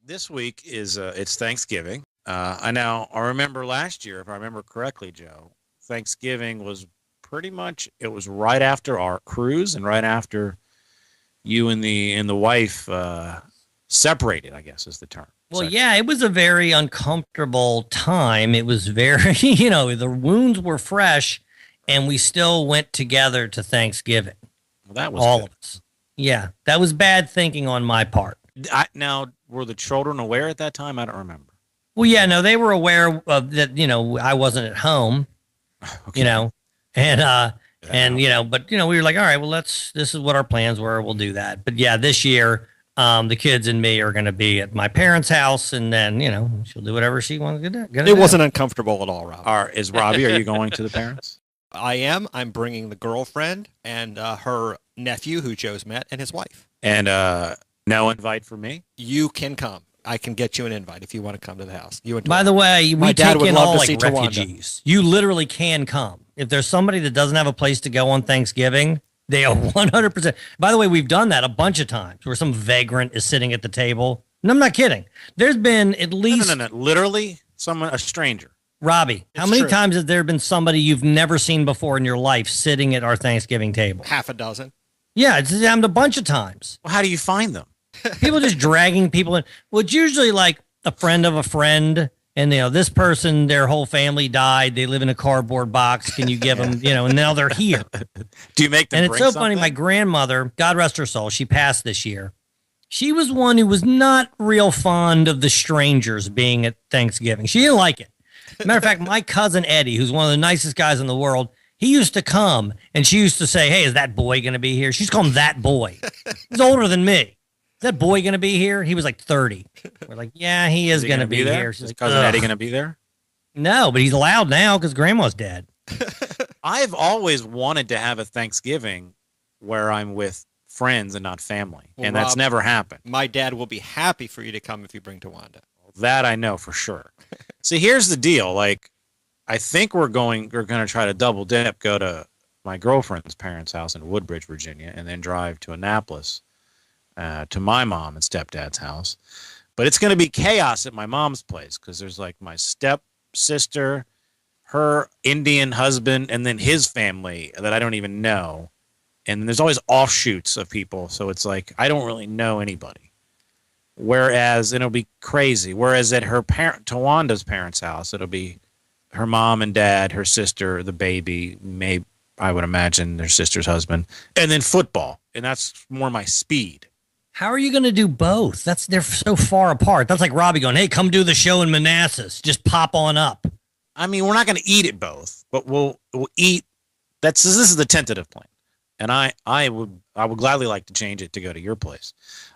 this week is it's Thanksgiving. I remember last year, if I remember correctly, Joe, Thanksgiving was pretty much it was right after our cruise and right after you and the wife separated, I guess is the term. Well, yeah, it was a very uncomfortable time. It was very, the wounds were fresh, and we still went together to Thanksgiving. Well, that was all good. of us. Yeah, that was bad thinking on my part. Now, were the children aware at that time? I don't remember. Well, yeah, no, they were aware of that. I wasn't at home. Okay. But we were like, all right, well, this is what our plans were. We'll do that. But yeah, this year, the kids and me are going to be at my parents' house, and then she'll do whatever she wants to do. It wasn't uncomfortable at all, Rob. Robbie? Are you going to the parents? I am. I'm bringing the girlfriend and her nephew, who Joe's met, and his wife. And no invite for me? You can come. I can get you an invite if you want to come to the house. By the way, we take in all like refugees. You literally can come. If there's somebody that doesn't have a place to go on Thanksgiving, they are 100%. By the way, we've done that a bunch of times where some vagrant is sitting at the table. And I'm not kidding. There's been at least... No. Literally, a stranger. Robbie, how many times has there been somebody you've never seen before in your life sitting at our Thanksgiving table? Half a dozen. Yeah, it's happened a bunch of times. Well, how do you find them? People just dragging people in. Well, it's usually like a friend of a friend, and this person, their whole family died. They live in a cardboard box. Can you give them, and now they're here. Do you make them? And it's so funny. My grandmother, God rest her soul, she passed this year. She was one who was not real fond of the strangers being at Thanksgiving. She didn't like it. Matter of fact, my cousin Eddie, who's one of the nicest guys in the world, he used to come, and she used to say, "Hey, is that boy going to be here?" She's called him that boy. He's older than me. Is that boy going to be here? He was like 30. We're like, yeah, he is going to be here. Is cousin Eddie going to be there? No, but he's allowed now because grandma's dead. I've always wanted to have a Thanksgiving where I'm with friends and not family, and that's never happened. My dad will be happy for you to come if you bring Tawanda. That I know for sure. See, here's the deal. Like, I think we're going to try to double dip, go to my girlfriend's parents' house in Woodbridge, Virginia, and then drive to Annapolis. To my mom and stepdad's house. But it's going to be chaos at my mom's place because there's like my stepsister, her Indian husband, and then his family that I don't even know. And there's always offshoots of people. So it's like I don't really know anybody. Whereas it'll be crazy. Whereas at her Tawanda's parents' house, it'll be her mom and dad, her sister, the baby, maybe I would imagine their sister's husband, and then football. And that's more my speed. How are you going to do both? They're so far apart. That's like Robbie going, "Hey, come do the show in Manassas. Just pop on up." I mean, we're not going to eat at both, but we'll eat. This is the tentative plan, and I would gladly like to change it to go to your place,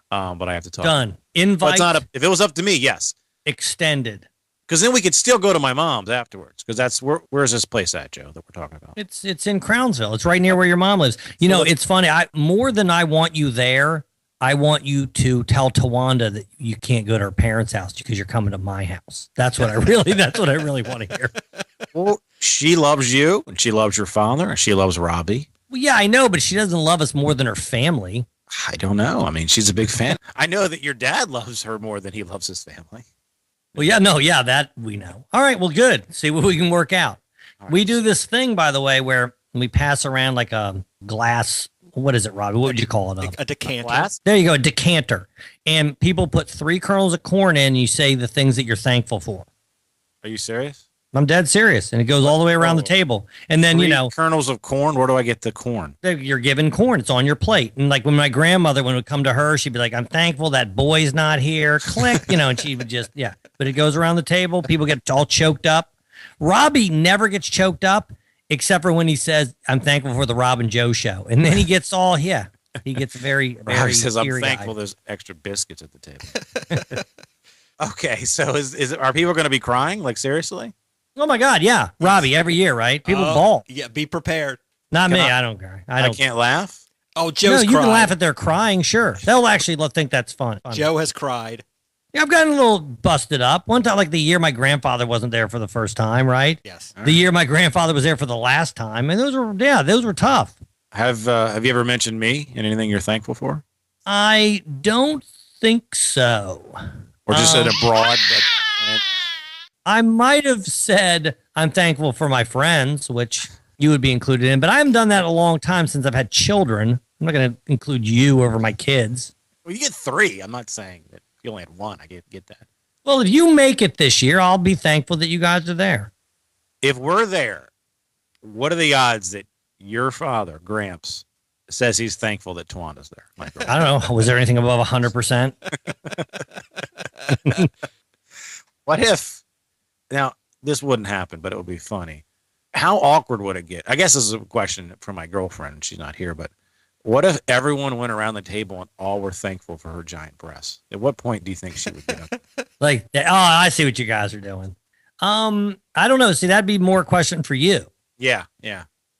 but I have to talk. Done. Invite. If it was up to me, yes. Extended. Because then we could still go to my mom's afterwards. Because that's where's this place at, Joe, that we're talking about? It's in Crownsville. It's right near where your mom lives. It's funny. More than I want you there, I want you to tell Tawanda that you can't go to her parents' house because you're coming to my house. That's what I really want to hear. Well, she loves you, and she loves your father, and she loves Robbie. Well, yeah, I know, but she doesn't love us more than her family. I don't know. I mean, she's a big fan. I know that your dad loves her more than he loves his family. Well, yeah, that we know. All right, well, good. See what we can work out. Right. We do this thing, by the way, where we pass around like a glass. What is it, Robbie? What would you call it? A decanter. There you go, a decanter. And people put 3 kernels of corn in, and you say the things that you're thankful for. Are you serious? I'm dead serious. And it goes all the way around the table. And then, 3 kernels of corn? Where do I get the corn? You're given corn. It's on your plate. And like when my grandmother, when it would come to her, she'd be like, "I'm thankful that boy's not here." Click, and she would just, yeah. But it goes around the table. People get all choked up. Robbie never gets choked up. Except for when he says, "I'm thankful for the Rob and Joe show." And then he gets all, he gets very, very he says, "I'm thankful there's extra biscuits at the table." Okay, so are people going to be crying? Like, seriously? Oh, my God, yeah. Robbie, every year, right? People bawl. Yeah, be prepared. Not me, I don't care. I can't laugh? Oh, Joe's cried. You can laugh at their crying, sure. They'll actually think that's fun. Joe has cried. Yeah, I've gotten a little busted up. One time, like the year my grandfather wasn't there for the first time, right? Yes. The year my grandfather was there for the last time. And those were tough. Have you ever mentioned me and anything you're thankful for? I don't think so. Or just in a broad. I might have said I'm thankful for my friends, which you would be included in, but I haven't done that in a long time since I've had children. I'm not going to include you over my kids. Well, you get 3. I'm not saying that you only had 1. I get that. Well, if you make it this year, I'll be thankful that you guys are there. If we're there, what are the odds that your father, Gramps, says he's thankful that Tawanda's there? I don't know. Was there anything above 100%? What if, now, this wouldn't happen, but it would be funny. How awkward would it get? I guess this is a question for my girlfriend. She's not here, but what if everyone went around the table and all were thankful for her giant breasts? At what point do you think she would get up? Like, oh, I see what you guys are doing. I don't know. See, that'd be more a question for you. Yeah.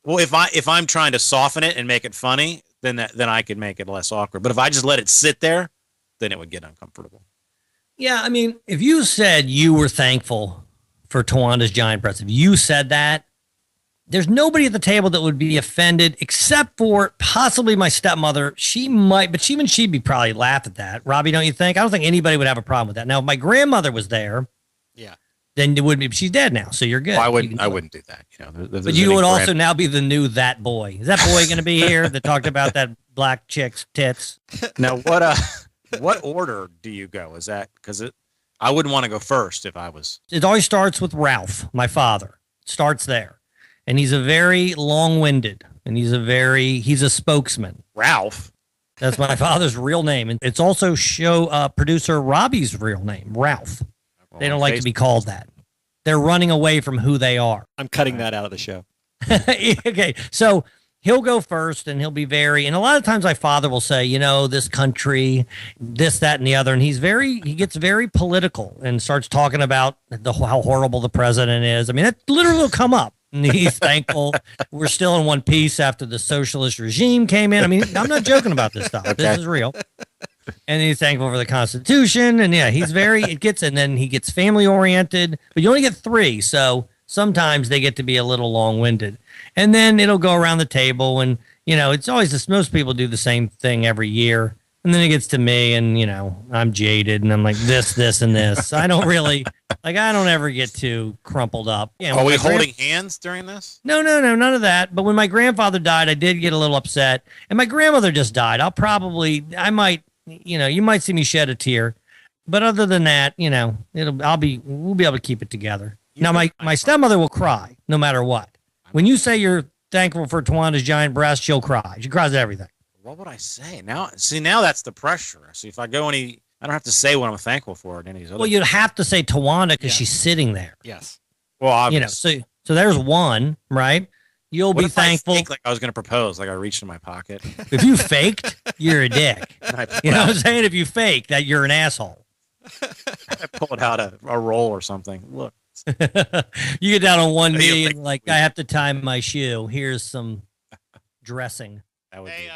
Well, if I'm trying to soften it and make it funny, then I could make it less awkward. But if I just let it sit there, then it would get uncomfortable. Yeah, I mean, if you said you were thankful for Tawanda's giant breasts, if you said that, there's nobody at the table that would be offended except for possibly my stepmother. She might, but even she'd be probably laugh at that. Robbie, don't you think? I don't think anybody would have a problem with that. Now, if my grandmother was there, yeah, then it wouldn't be. She's dead now, so you're good. Well, I wouldn't do that. You know, but you would also now be the new that boy. Is that boy going to be here that talked about that black chick's tits? Now, what order do you go? Is that because I wouldn't want to go first if I was. It always starts with Ralph, my father. It starts there. And he's a very long-winded, and he's a spokesman. Ralph? That's my father's real name. And it's also show producer Robbie's real name, Ralph. They don't like to be called that. They're running away from who they are. I'm cutting that out of the show. Okay, so he'll go first, and he'll be and a lot of times my father will say, you know, this country, this, that, and the other, and he gets very political and starts talking about how horrible the president is. I mean, that literally will come up. And he's thankful we're still in one piece after the socialist regime came in. I mean, I'm not joking about this stuff. This is real. And he's thankful for the Constitution. And yeah, and then he gets family oriented, but you only get 3. So sometimes they get to be a little long winded. And then it'll go around the table. And, you know, it's always this, most people do the same thing every year. And then it gets to me and, you know, I'm jaded and I'm like this, and this. I don't really, I don't ever get too crumpled up. Yeah, are we holding hands during this? No, none of that. But when my grandfather died, I did get a little upset. And my grandmother just died. I might, you know, you might see me shed a tear. But other than that, you know, we'll be able to keep it together. Now, my stepmother will cry no matter what. When you say you're thankful for Tawanda's giant breast, she'll cry. She cries at everything. What would I say? Now that's the pressure. See, if I go I don't have to say what I'm thankful for at any of these other. Well, you'd have to say Tawanda because she's sitting there. Yes. Well, obviously. You know, so there's one, right? You'll be thankful. Like I was going to propose, like I reached in my pocket. If you faked, you're a dick. You know what I'm saying? If you fake, that you're an asshole. I pulled out a roll or something. Look. You get down on one knee and like, I have to tie my shoe. Here's some dressing. That would be